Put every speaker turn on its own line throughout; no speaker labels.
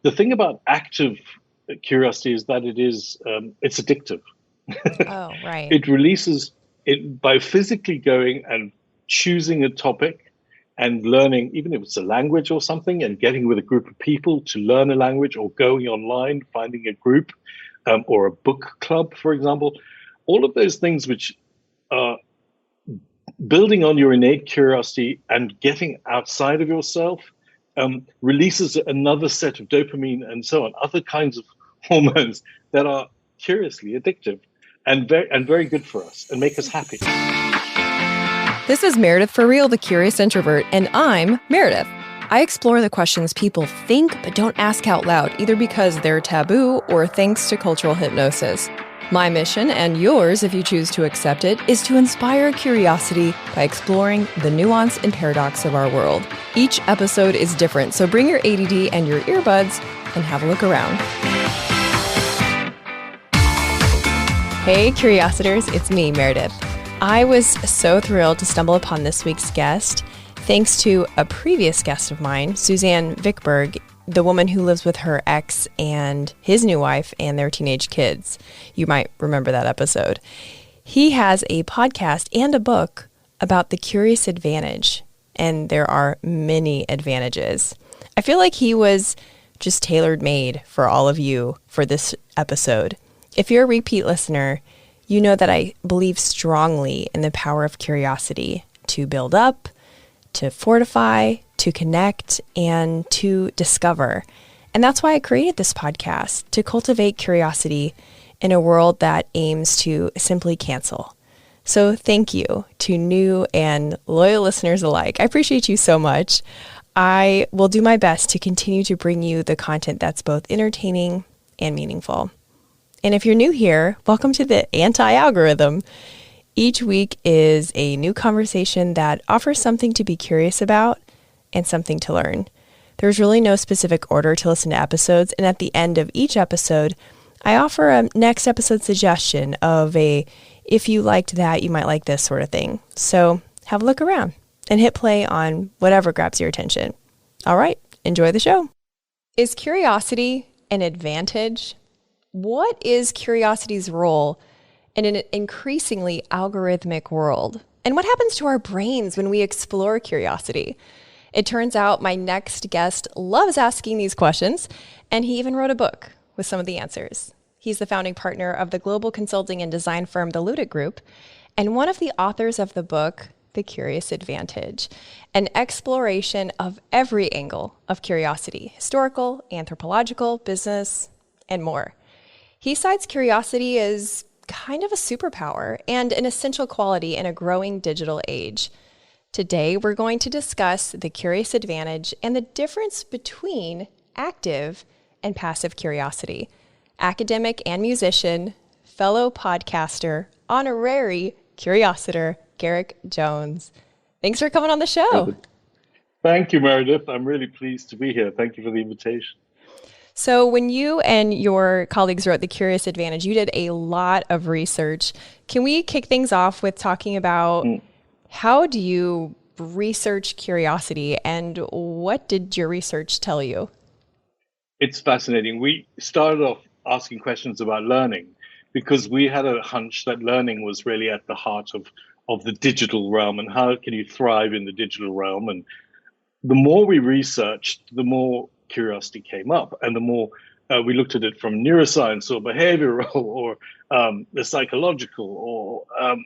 the thing about active curiosity is that it's addictive.
Oh, right.
It releases it by physically going and choosing a topic and learning, even if it's a language or something, and getting with a group of people to learn a language, or going online, finding a group, or a book club, for example. All of those things which are building on your innate curiosity and getting outside of yourself, releases another set of dopamine and so on, other kinds of hormones that are curiously addictive and very good for us and make us happy.
This is Meredith for Real, the Curious Introvert, and I'm Meredith. I explore the questions people think but don't ask out loud, either because they're taboo or thanks to cultural hypnosis. My mission, and yours if you choose to accept it, is to inspire curiosity by exploring the nuance and paradox of our world. Each episode is different, so bring your ADD and your earbuds and have a look around. Hey, Curiositors, it's me, Meredith. I was so thrilled to stumble upon this week's guest, thanks to a previous guest of mine, Suzanne Vickberg, the woman who lives with her ex and his new wife and their teenage kids. You might remember that episode. He has a podcast and a book about the curious advantage, and there are many advantages. I feel like he was just tailor-made for all of you for this episode. If you're a repeat listener, you know that I believe strongly in the power of curiosity to build up, to fortify, to connect, and to discover. And that's why I created this podcast, to cultivate curiosity in a world that aims to simply cancel. So thank you to new and loyal listeners alike. I appreciate you so much. I will do my best to continue to bring you the content that's both entertaining and meaningful. And if you're new here, welcome to the anti-algorithm. Each week is a new conversation that offers something to be curious about and something to learn. There's really no specific order to listen to episodes, and at the end of each episode, I offer a next episode suggestion of if you liked that, you might like this sort of thing. So have a look around and hit play on whatever grabs your attention. All right, enjoy the show. Is curiosity an advantage? What is curiosity's role in an increasingly algorithmic world? And what happens to our brains when we explore curiosity? It turns out my next guest loves asking these questions, and he even wrote a book with some of the answers. He's the founding partner of the global consulting and design firm, the Ludic Group, and one of the authors of the book, The Curious Advantage, an exploration of every angle of curiosity, historical, anthropological, business, and more. He cites curiosity as kind of a superpower and an essential quality in a growing digital age. Today, we're going to discuss the curious advantage and the difference between active and passive curiosity. Academic and musician, fellow podcaster, honorary curiositor, Garrick Jones. Thanks for coming on the show.
Thank you, Meredith. I'm really pleased to be here. Thank you for the invitation.
So when you and your colleagues wrote The Curious Advantage, you did a lot of research. Can we kick things off with talking about how do you research curiosity, and what did your research tell you?
It's fascinating. We started off asking questions about learning because we had a hunch that learning was really at the heart of the digital realm, and how can you thrive in the digital realm. And the more we researched, the more curiosity came up, and the more we looked at it from neuroscience or behavioral or the psychological, or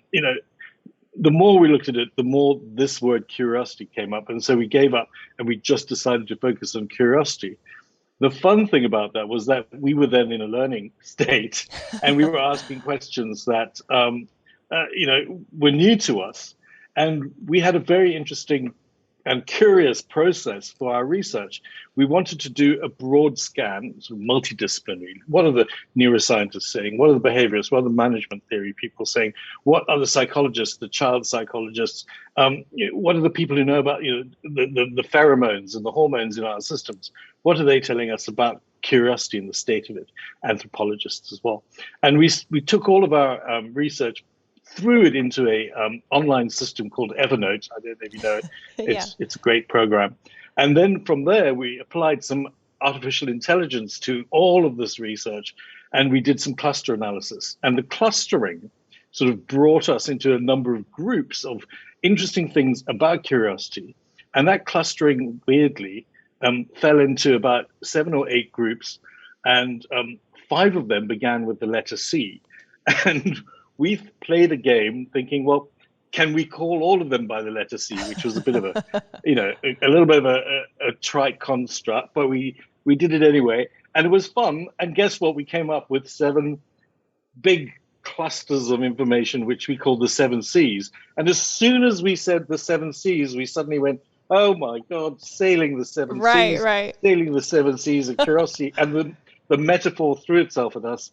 the more we looked at it, the more this word curiosity came up. And so we gave up and we just decided to focus on curiosity. The fun thing about that was that we were then in a learning state, and we were asking questions that were new to us, and we had a very interesting and curious process for our research. We wanted to do a broad scan, sort of multidisciplinary. What are the neuroscientists saying? What are the behaviorists? What are the management theory people saying? What are the psychologists, the child psychologists? What are the people who know about the pheromones and the hormones in our systems? What are they telling us about curiosity and the state of it? Anthropologists as well. And we took all of our research, threw it into a online system called Evernote. I don't know if you know it. It's a great program. And then from there, we applied some artificial intelligence to all of this research, and we did some cluster analysis. And the clustering sort of brought us into a number of groups of interesting things about curiosity. And that clustering, weirdly, fell into about 7 or 8 groups, and 5 of them began with the letter C. And we played a game thinking, well, can we call all of them by the letter C, which was a bit of a, a little bit of a trite construct, but we did it anyway. And it was fun. And guess what? We came up with 7 big clusters of information, which we called the 7 Cs. And as soon as we said the 7 Cs, we suddenly went, oh my God, sailing the 7 Cs, sailing the 7 Cs of curiosity. And the metaphor threw itself at us,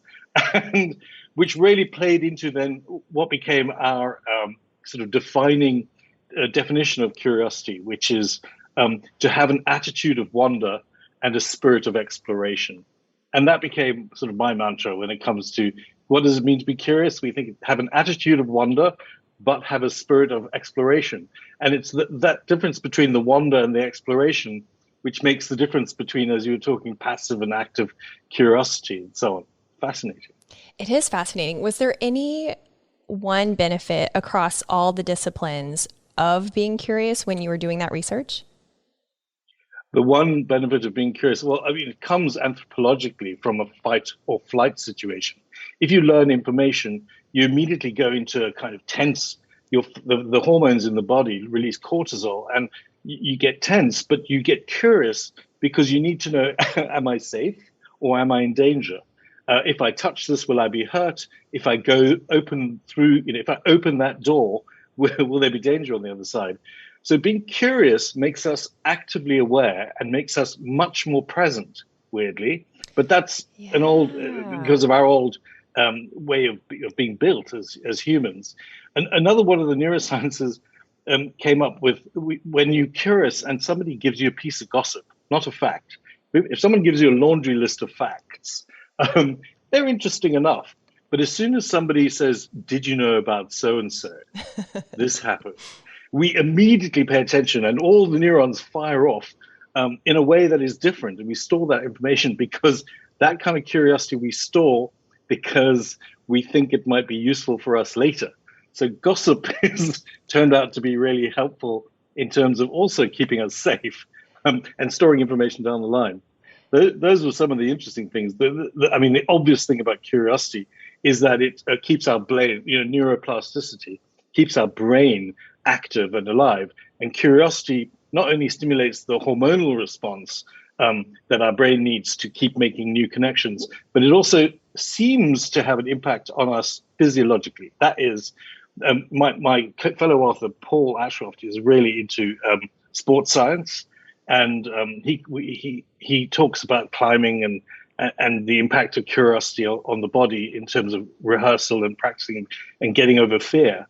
and which really played into then what became our sort of defining definition of curiosity, which is to have an attitude of wonder and a spirit of exploration. And that became sort of my mantra when it comes to what does it mean to be curious? We think have an attitude of wonder, but have a spirit of exploration. And it's that difference between the wonder and the exploration which makes the difference between, as you were talking, passive and active curiosity and so on. Fascinating.
It is fascinating. Was there any one benefit across all the disciplines of being curious when you were doing that research?
The one benefit of being curious, well, I mean, it comes anthropologically from a fight or flight situation. If you learn information, you immediately go into a kind of tense, the hormones in the body release cortisol, and you get tense, but you get curious because you need to know, am I safe or am I in danger? If I touch this, will I be hurt? If I go open through, if I open that door, will there be danger on the other side? So being curious makes us actively aware and makes us much more present, weirdly. But that's an old, because of our old way of being built as humans. And another one of the neurosciences came up with, when you're curious and somebody gives you a piece of gossip, not a fact. If someone gives you a laundry list of facts, they're interesting enough. But as soon as somebody says, did you know about so-and-so? This happened. We immediately pay attention and all the neurons fire off in a way that is different. And we store that information because that kind of curiosity we store because we think it might be useful for us later. So gossip has turned out to be really helpful in terms of also keeping us safe and storing information down the line. Those were some of the interesting things. I mean, the obvious thing about curiosity is that it keeps our brain, neuroplasticity, keeps our brain active and alive. And curiosity not only stimulates the hormonal response that our brain needs to keep making new connections, but it also seems to have an impact on us physiologically. That is, my fellow author, Paul Ashcroft, is really into sports science. And he talks about climbing and the impact of curiosity on the body in terms of rehearsal and practicing and getting over fear.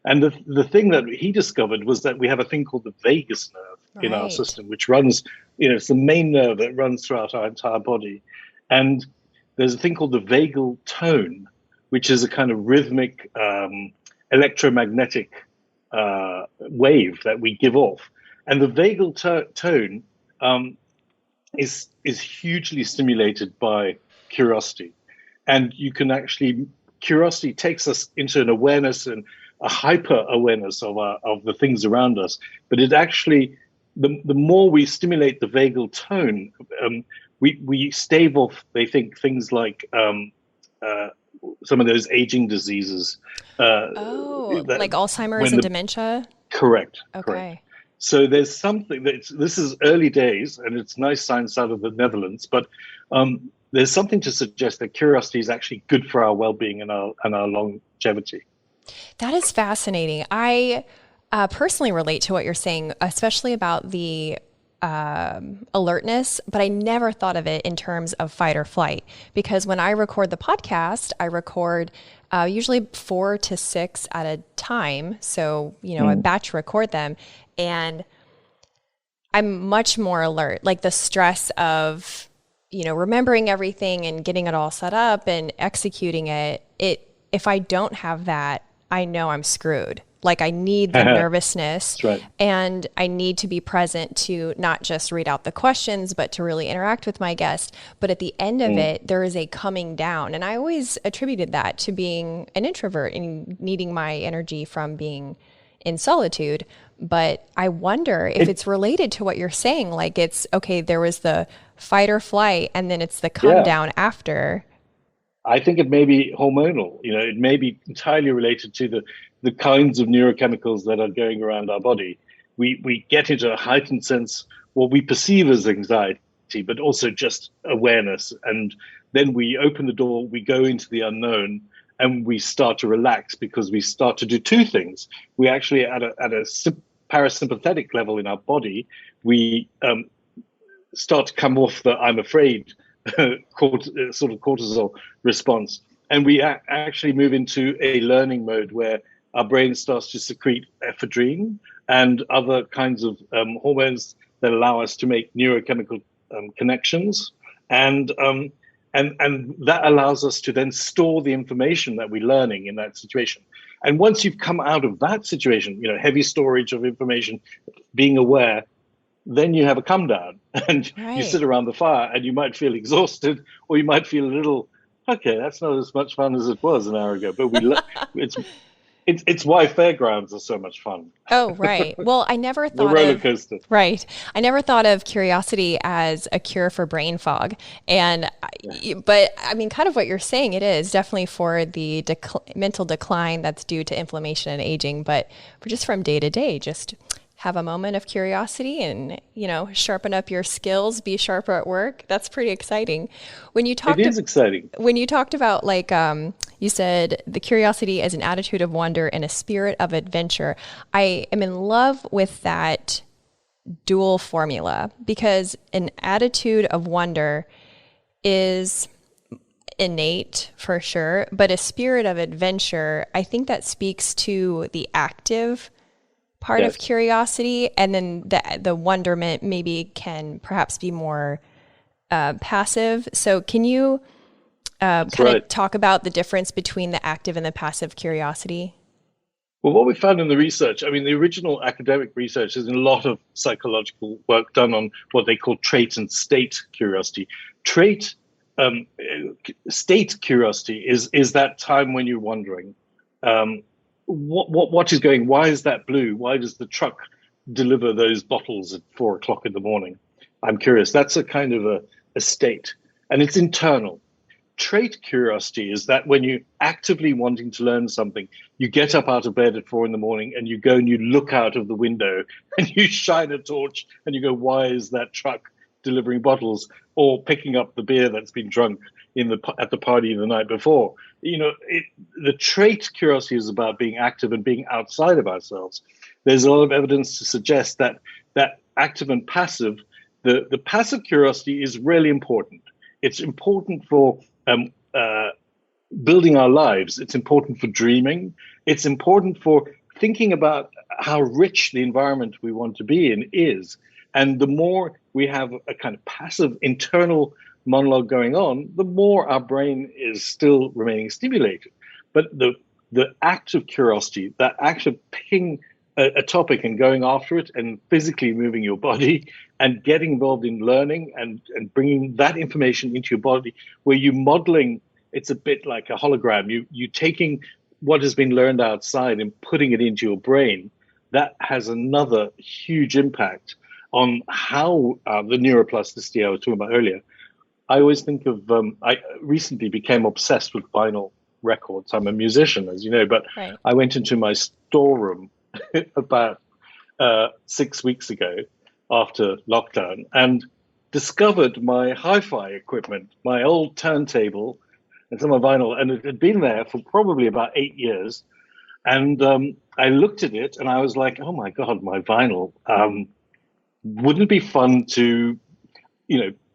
And the thing that he discovered was that we have a thing called the vagus nerve in our system, which runs, it's the main nerve that runs throughout our entire body. And there's a thing called the vagal tone, which is a kind of rhythmic electromagnetic wave that we give off. And the vagal tone is hugely stimulated by curiosity. And you can actually, curiosity takes us into an awareness and a hyper awareness of the things around us. But it actually, the more we stimulate the vagal tone, we stave off, they think, things like some of those aging diseases.
Like Alzheimer's and dementia?
Correct.
Okay.
Correct. So there's something this is early days, and it's nice science out of the Netherlands, but there's something to suggest that curiosity is actually good for our well-being and our longevity.
That is fascinating. I personally relate to what you're saying, especially about the alertness, but I never thought of it in terms of fight or flight, because when I record the podcast, I record usually 4 to 6 at a time. So, I batch record them, and I'm much more alert, like the stress of, remembering everything and getting it all set up and executing it. If I don't have that, I know I'm screwed. Like I need the nervousness
That's right.
and I need to be present to not just read out the questions, but to really interact with my guest. But at the end of
Mm.
it, there is a coming down. And I always attributed that to being an introvert and needing my energy from being in solitude. But I wonder if
It,
it's related to what you're saying. Like it's okay, there was the fight or flight, and then it's the come
yeah,
down after.
I think it may be hormonal. It may be entirely related to the kinds of neurochemicals that are going around our body. We get into a heightened sense, what we perceive as anxiety, but also just awareness. And then we open the door, we go into the unknown, and we start to relax because we start to do two things. We actually, at a parasympathetic level in our body, we start to come off the I'm afraid sort of cortisol response. And we actually move into a learning mode where our brain starts to secrete ephedrine and other kinds of hormones that allow us to make neurochemical connections. And, and that allows us to then store the information that we're learning in that situation. And once you've come out of that situation, heavy storage of information, being aware, then you have a come down and you
Right.
sit around the fire and you might feel exhausted or you might feel a little, okay, that's not as much fun as it was an hour ago. But it's it's why fairgrounds are so much fun.
Oh, right. Well, I never
The
thought
roller
of,
coaster.
right. I never thought of curiosity as a cure for brain fog. And,
Yeah.
but I mean, kind of what you're saying, it is definitely for the mental decline that's due to inflammation and aging, but for just from day to day, just have a moment of curiosity and, sharpen up your skills, be sharper at work. That's pretty exciting. When you
It
talked
is exciting.
when you talked about like you said the curiosity as an attitude of wonder and a spirit of adventure, I am in love with that dual formula because an attitude of wonder is innate for sure, but a spirit of adventure, I think that speaks to the active part of
Yes,
curiosity, and then the wonderment maybe can perhaps be more passive. So can you
that's
kind of
right.
talk about the difference between the active and the passive curiosity?
Well, what we found in the research, I mean, the original academic research, there's a lot of psychological work done on what they call trait and state curiosity. Trait, um, state curiosity is that time when you're wondering, um, what is going? Why is that blue? Why does the truck deliver those bottles at 4 o'clock in the morning? I'm curious. That's a kind of a state, and it's internal. Trait curiosity is that when you're actively wanting to learn something, you get up out of bed at 4 in the morning and you go and you look out of the window and you shine a torch and you go, why is that truck delivering bottles or picking up the beer that's been drunk at the party the night before? The trait curiosity is about being active and being outside of ourselves. There's a lot of evidence to suggest that active and passive, the passive curiosity is really important. It's important for um, uh, building our lives. It's important for dreaming. It's important for thinking about how rich the environment we want to be in is. And the more we have a kind of passive internal monologue going on, the more our brain is still remaining stimulated. But the act of curiosity, that act of picking a topic and going after it and physically moving your body and getting involved in learning and bringing that information into your body where you're modeling, it's a bit like a hologram. You taking what has been learned outside and putting it into your brain. That has another huge impact on how the neuroplasticity I was talking about earlier. I always think of, I recently became obsessed with vinyl records. I'm a musician, as you know, but
Right.
I went into my storeroom about 6 weeks ago after lockdown and discovered my hi-fi equipment, my old turntable and some of my vinyl, and it had been there for probably about 8 years. And I looked at it and I was like, oh my God, my vinyl. Wouldn't it be fun to,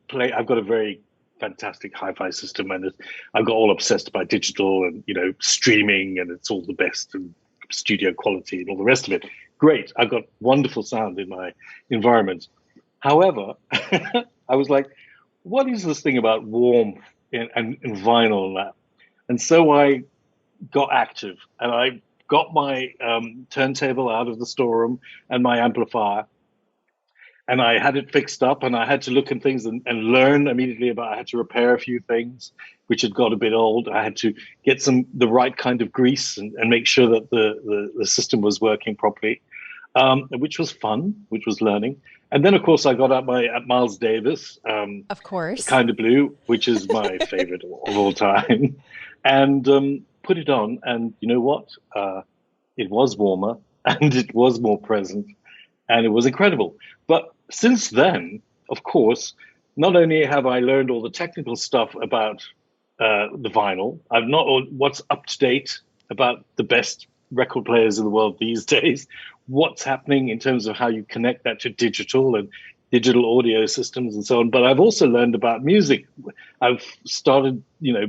play? I've got a very fantastic hi-fi system and I've got all obsessed by digital and, streaming and it's all the best and studio quality and all the rest of it. Great. I've got wonderful sound in my environment. However, I was like, what is this thing about warmth and vinyl and that? And so I got active and I got my turntable out of the storeroom and my amplifier, and I had it fixed up, and I had to look at things and learn immediately about. I had to repair a few things which had got a bit old. I had to get the right kind of grease and make sure that the system was working properly, which was fun, which was learning. And then, of course, I got out my Miles Davis,
of course,
Kind of Blue, which is my favorite of all time, and put it on. And you know what? It was warmer, and it was more present, and it was incredible. But since then, of course, not only have I learned all the technical stuff about the vinyl, I've not what's up to date about the best record players in the world these days, what's happening in terms of how you connect that to digital and digital audio systems and so on. But I've also learned about music. I've started,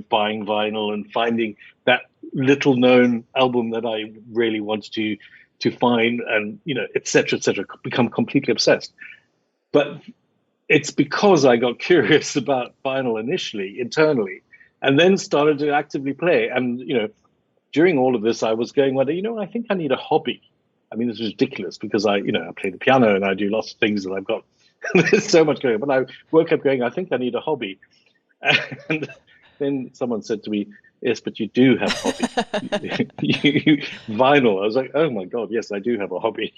buying vinyl and finding that little known album that I really wanted to find, and, et cetera, become completely obsessed. But it's because I got curious about vinyl initially, internally, and then started to actively play. And, during all of this, I was going, well, I think I need a hobby. I mean, this is ridiculous because I play the piano and I do lots of things that I've got. There's so much going on. But I woke up going, I think I need a hobby. And then someone said to me, yes, but you do have a hobby. Vinyl. I was like, oh my God, yes, I do have a hobby.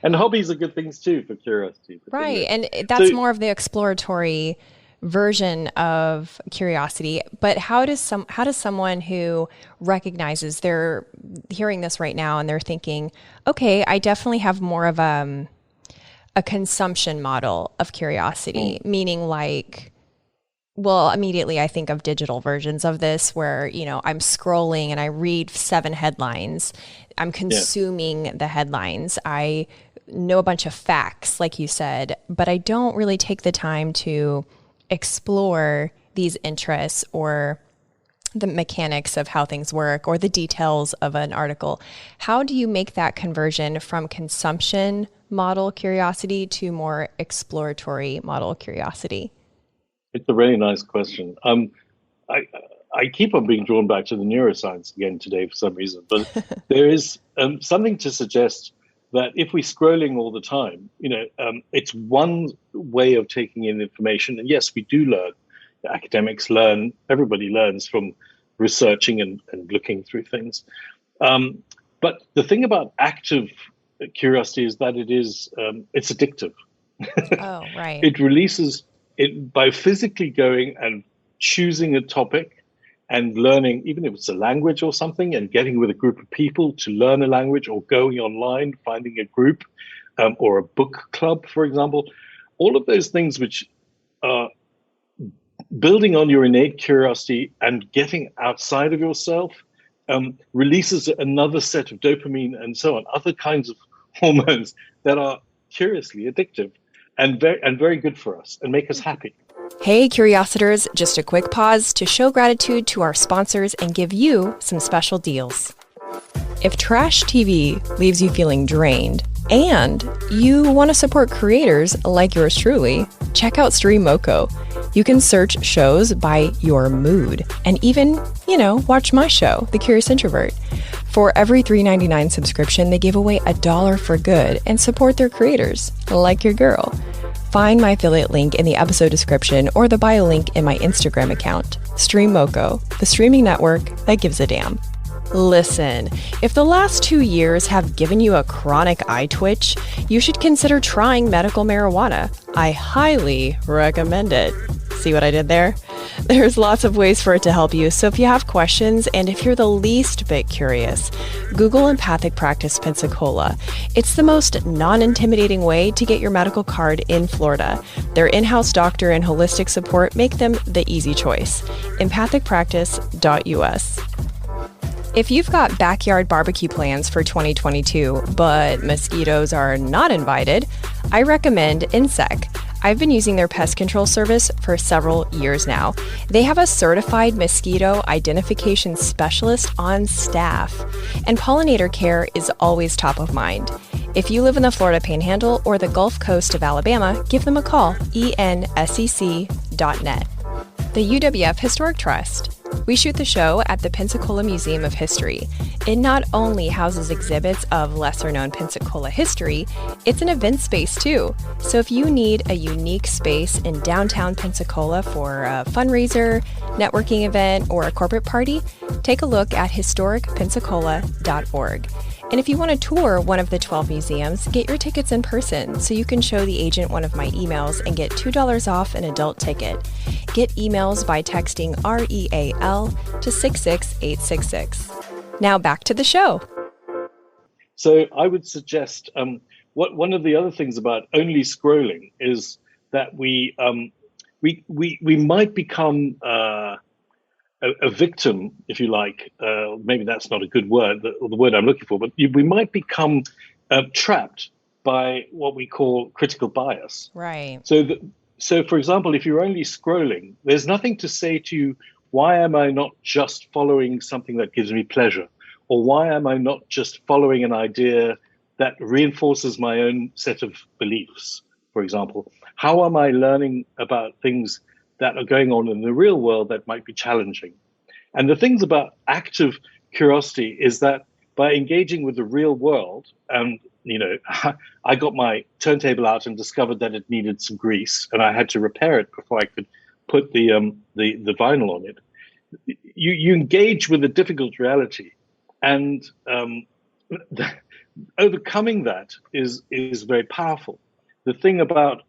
And hobbies are good things too for curiosity.
Right. And that's more of the exploratory version of curiosity. But how does someone who recognizes they're hearing this right now and they're thinking, okay, I definitely have more of a consumption model of curiosity, meaning like, well, immediately I think of digital versions of this where, I'm scrolling and I read 7 headlines. I'm consuming the headlines. I know a bunch of facts, like you said, but I don't really take the time to explore these interests or the mechanics of how things work or the details of an article. How do you make that conversion from consumption model curiosity to more exploratory model curiosity?
It's a really nice question. I keep on being drawn back to the neuroscience again today for some reason, but there is something to suggest that if we're scrolling all the time, it's one way of taking in information. And yes, we do learn. Academics learn. Everybody learns from researching and looking through things. But the thing about active curiosity is that it's addictive.
Oh, right.
It releases it by physically going and choosing a topic and learning, even if it's a language or something, and getting with a group of people to learn a language, or going online, finding a group or a book club, for example. All of those things which are building on your innate curiosity and getting outside of yourself releases another set of dopamine and so on, other kinds of hormones that are curiously addictive and very good for us and make us happy.
Hey, Curiositors, just a quick pause to show gratitude to our sponsors and give you some special deals. If trash TV leaves you feeling drained and you want to support creators like yours truly, check out Stream Moco. You can search shows by your mood and even, watch my show, The Curious Introvert. For every $3.99 subscription, they give away $1 for good and support their creators, like your girl. Find my affiliate link in the episode description or the bio link in my Instagram account. Stream Moco, the streaming network that gives a damn. Listen, if the last 2 years have given you a chronic eye twitch, you should consider trying medical marijuana. I highly recommend it. See what I did there? There's lots of ways for it to help you, so if you have questions and if you're the least bit curious, Google Empathic Practice Pensacola. It's the most non-intimidating way to get your medical card in Florida. Their in-house doctor and holistic support make them the easy choice. empathicpractice.us. If you've got backyard barbecue plans for 2022, but mosquitoes are not invited, I recommend Insect. I've been using their pest control service for several years now. They have a certified mosquito identification specialist on staff, and pollinator care is always top of mind. If you live in the Florida Panhandle or the Gulf Coast of Alabama, give them a call, ensec.net. the UWF Historic Trust. We shoot the show at the Pensacola Museum of History. It not only houses exhibits of lesser-known Pensacola history, it's an event space too. So if you need a unique space in downtown Pensacola for a fundraiser, networking event, or a corporate party, take a look at historicpensacola.org. And if you want to tour one of the 12 museums, get your tickets in person so you can show the agent one of my emails and get $2 off an adult ticket. Get emails by texting REAL to 66866. Now back to the show.
So I would suggest one of the other things about only scrolling is that we might become a victim, if you like. Maybe that's not a good word, the word I'm looking for, but we might become trapped by what we call critical bias.
Right.
So, for example, if you're only scrolling, there's nothing to say to you, why am I not just following something that gives me pleasure? Or why am I not just following an idea that reinforces my own set of beliefs, for example? How am I learning about things that are going on in the real world that might be challenging? And the things about active curiosity is that by engaging with the real world, and I got my turntable out and discovered that it needed some grease, and I had to repair it before I could put the vinyl on it. You engage with a difficult reality, and overcoming that is very powerful. The thing about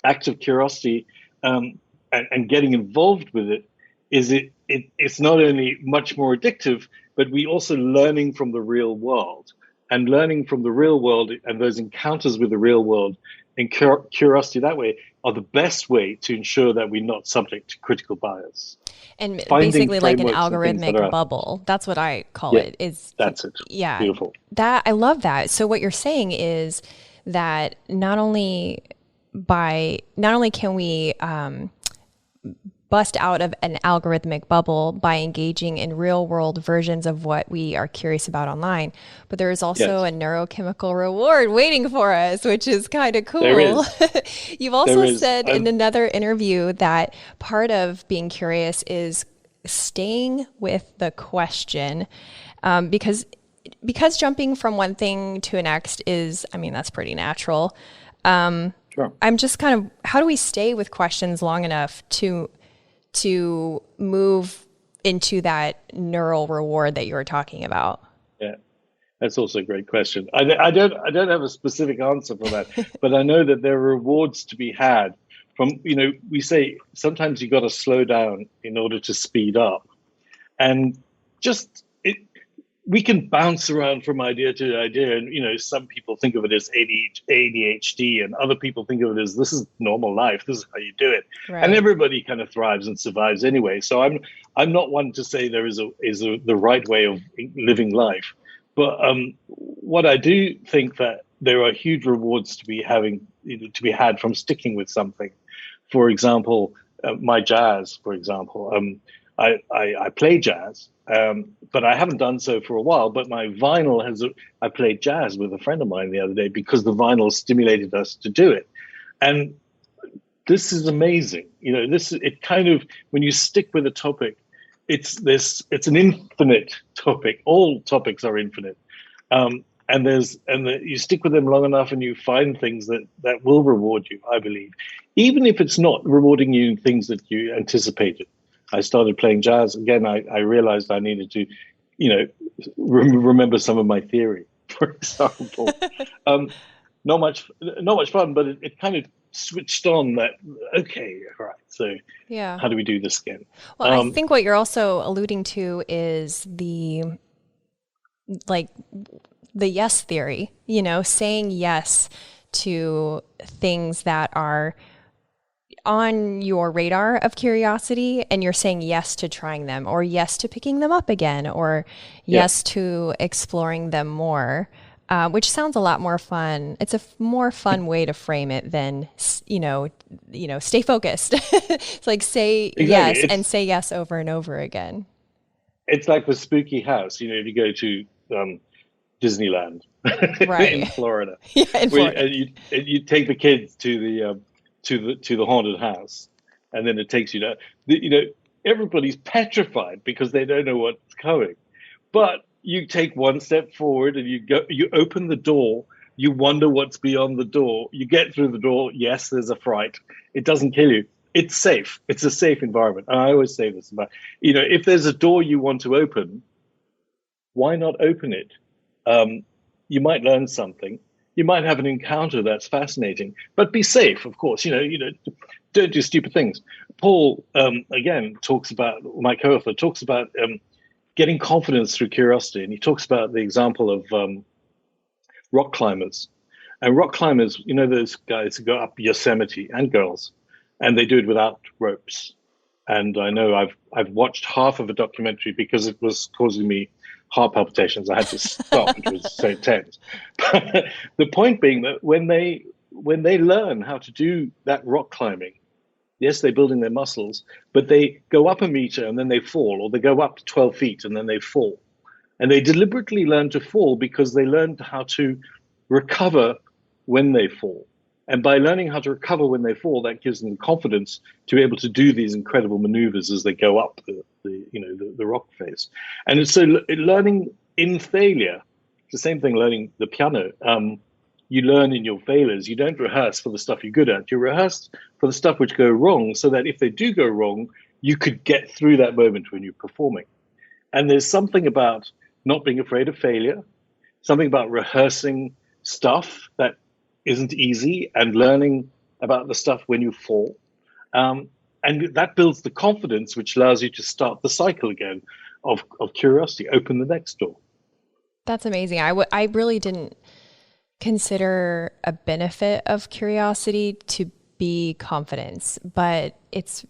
active curiosity and getting involved with it is it's not only much more addictive, but we also learning from the real world. And learning from the real world and those encounters with the real world and curiosity that way are the best way to ensure that we're not subject to critical bias.
And
Finding
basically like an
frameworks
algorithmic bubble. That's what I call it.
That's it.
Yeah.
Beautiful.
I love that. So what you're saying is that not only can we bust out of an algorithmic bubble by engaging in real world versions of what we are curious about online, but there is also a neurochemical reward waiting for us, which is kind of cool.
There is.
You've also said in another interview that part of being curious is staying with the question, because jumping from one thing to the next is, that's pretty natural. Sure. I'm just kind of, how do we stay with questions long enough to move into that neural reward that you were talking about?
Yeah, that's also a great question. I don't have a specific answer for that, but I know that there are rewards to be had from, we say sometimes you got to slow down in order to speed up, and we can bounce around from idea to idea, and some people think of it as ADHD, and other people think of it as this is normal life, this is how you do it, right. And everybody kind of thrives and survives anyway. So I'm not one to say there is the right way of living life, but what I do think that there are huge rewards to be had from sticking with something. For example, my jazz. For example, I play jazz. But I haven't done so for a while. But my vinyl I played jazz with a friend of mine the other day because the vinyl stimulated us to do it. And this is amazing. It kind of, when you stick with a topic, it's an infinite topic. All topics are infinite. You stick with them long enough and you find things that will reward you, I believe, even if it's not rewarding you in things that you anticipated. I started playing jazz again. I realized I needed to, remember some of my theory, for example. Not much fun, but it kind of switched on that. Okay, all right. So how do we do this again?
Well, I think what you're also alluding to is the yes theory. Saying yes to things that are on your radar of curiosity, and you're saying yes to trying them, or yes to picking them up again, or yes to exploring them more, which sounds a lot more fun. It's a more fun way to frame it than, stay focused. It's like say yes and say yes over and over again.
It's like the spooky house, if you go to Disneyland
right.
in Florida.
Yeah, in Florida.
And you take the kids to the haunted house, and then it takes you down. Everybody's petrified because they don't know what's coming. But you take one step forward and you open the door, you wonder what's beyond the door, you get through the door. Yes, there's a fright. It doesn't kill you. It's safe. It's a safe environment. And I always say this about, if there's a door you want to open, why not open it? You might learn something. You might have an encounter that's fascinating, but be safe, of course. Don't do stupid things. Paul, again, my co-author talks about getting confidence through curiosity. And he talks about the example of rock climbers. And rock climbers, those guys who go up Yosemite, and girls, and they do it without ropes. And I know I've watched half of a documentary because it was causing me heart palpitations. I had to stop. It was so intense. But the point being that when they learn how to do that rock climbing, yes, they're building their muscles, but they go up a meter and then they fall, or they go up 12 feet and then they fall. And they deliberately learn to fall because they learned how to recover when they fall. And by learning how to recover when they fall, that gives them the confidence to be able to do these incredible maneuvers as they go up the rock face. And so learning in failure, it's the same thing learning the piano. You learn in your failures. You don't rehearse for the stuff you're good at. You rehearse for the stuff which go wrong, so that if they do go wrong, you could get through that moment when you're performing. And there's something about not being afraid of failure, something about rehearsing stuff that isn't easy and learning about the stuff when you fall. And that builds the confidence which allows you to start the cycle again of curiosity, open the next door.
That's amazing. I really didn't consider a benefit of curiosity to be confidence, but it's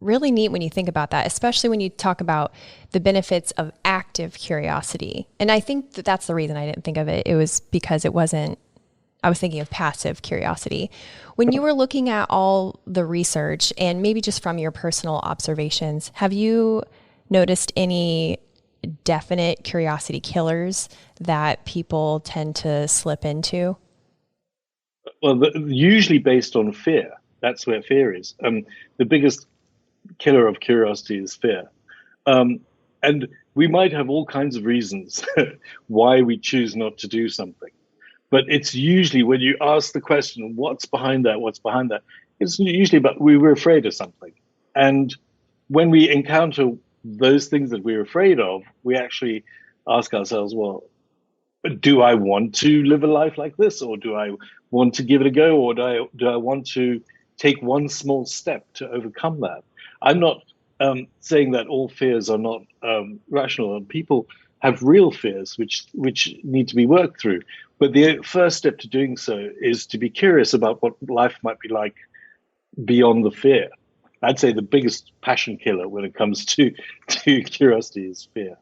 really neat when you think about that, especially when you talk about the benefits of active curiosity. And I think that's the reason I didn't think of it. It was because I was thinking of passive curiosity. When you were looking at all the research, and maybe just from your personal observations, have you noticed any definite curiosity killers that people tend to slip into?
Well, usually based on fear. That's where fear is. The biggest killer of curiosity is fear. And we might have all kinds of reasons why we choose not to do something. But it's usually when you ask the question, what's behind that? What's behind that? It's usually about we were afraid of something. And when we encounter those things that we're afraid of, we actually ask ourselves, well, do I want to live a life like this? Or do I want to give it a go? Or do I want to take one small step to overcome that? I'm not saying that all fears are not rational, and people have real fears which need to be worked through. But the first step to doing so is to be curious about what life might be like beyond the fear. I'd say the biggest passion killer when it comes to curiosity is fear.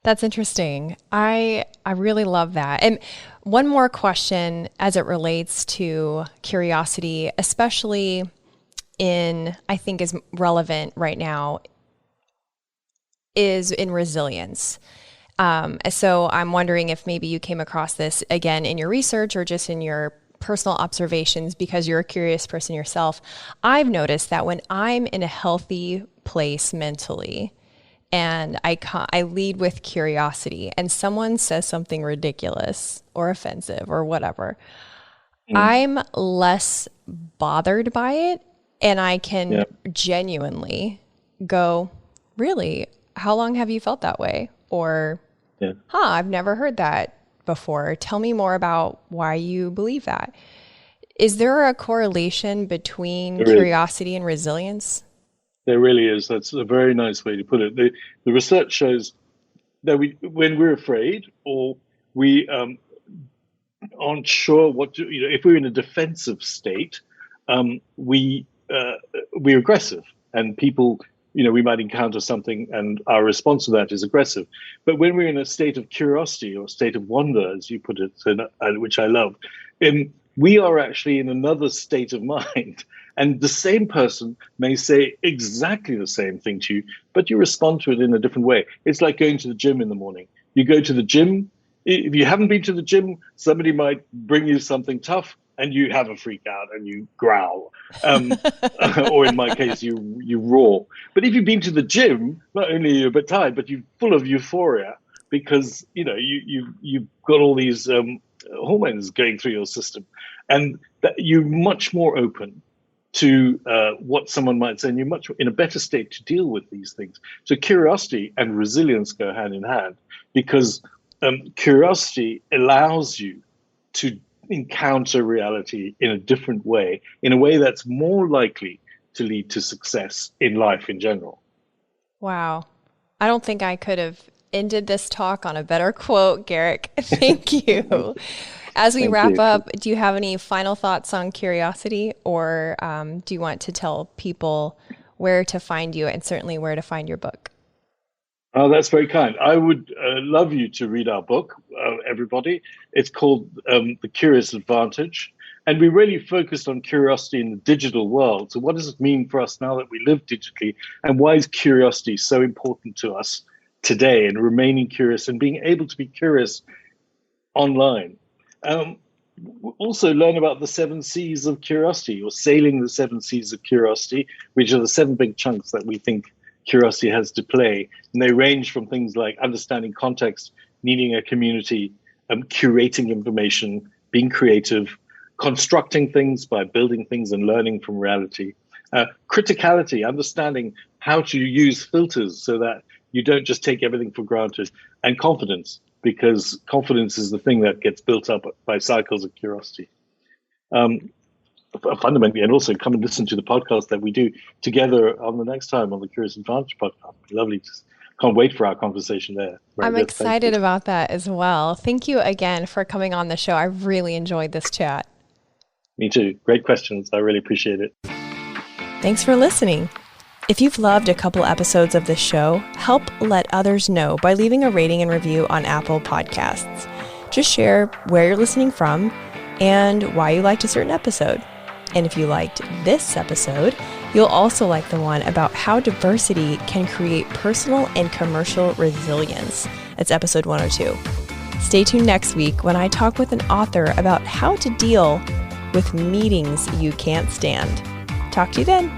That's interesting. I really love that. And one more question as it relates to curiosity, especially I think is relevant right now, is in resilience. So I'm wondering if maybe you came across this again in your research or just in your personal observations, because you're a curious person yourself. I've noticed that when I'm in a healthy place mentally and I lead with curiosity and someone says something ridiculous or offensive or whatever, I'm less bothered by it, and I can genuinely go, really? How long have you felt that way? Or, I've never heard that before. Tell me more about why you believe that. Is there a correlation between curiosity and resilience?
There really is. That's a very nice way to put it. The research shows that when we're afraid or we aren't sure what to, if we're in a defensive state, we're aggressive, and people, we might encounter something and our response to that is aggressive. But when we're in a state of curiosity or state of wonder, as you put it, which I love, we are actually in another state of mind. And the same person may say exactly the same thing to you, but you respond to it in a different way. It's like going to the gym in the morning. You go to the gym. If you haven't been to the gym, somebody might bring you something tough. and you have a freak out and you growl, or in my case, you roar. But if you've been to the gym, not only are you a bit tired, but you're full of euphoria because you've got all these hormones going through your system, and that you're much more open to what someone might say, and you're much in a better state to deal with these things. So curiosity and resilience go hand in hand, because curiosity allows you to encounter reality in a different way, in a way that's more likely to lead to success in life in general.
Wow. I don't think I could have ended this talk on a better quote, Garrick. Thank you. As we wrap up, do you have any final thoughts on curiosity, or do you want to tell people where to find you and certainly where to find your book?
Oh, that's very kind. I would love you to read our book, everybody. It's called The Curious Advantage. And we really focused on curiosity in the digital world. So what does it mean for us now that we live digitally? And why is curiosity so important to us today, and remaining curious and being able to be curious online? Also learn about the 7 C's of curiosity, or sailing the 7 C's of curiosity, which are the 7 big chunks that we think curiosity has to play. And they range from things like understanding context, needing a community, curating information, being creative, constructing things by building things and learning from reality, criticality, understanding how to use filters so that you don't just take everything for granted, and confidence, because confidence is the thing that gets built up by cycles of curiosity. Fundamentally, and also come and listen to the podcast that we do together on the next time on the Curious Advantage podcast. Lovely. Can't wait for our conversation there.
I'm excited about that as well. Thank you again for coming on the show. I really enjoyed this chat.
Me too. Great questions. I really appreciate it.
Thanks for listening. If you've loved a couple episodes of this show, help let others know by leaving a rating and review on Apple Podcasts. Just share where you're listening from and why you liked a certain episode. And if you liked this episode, you'll also like the one about how diversity can create personal and commercial resilience. That's episode 102. Stay tuned next week when I talk with an author about how to deal with meetings you can't stand. Talk to you then.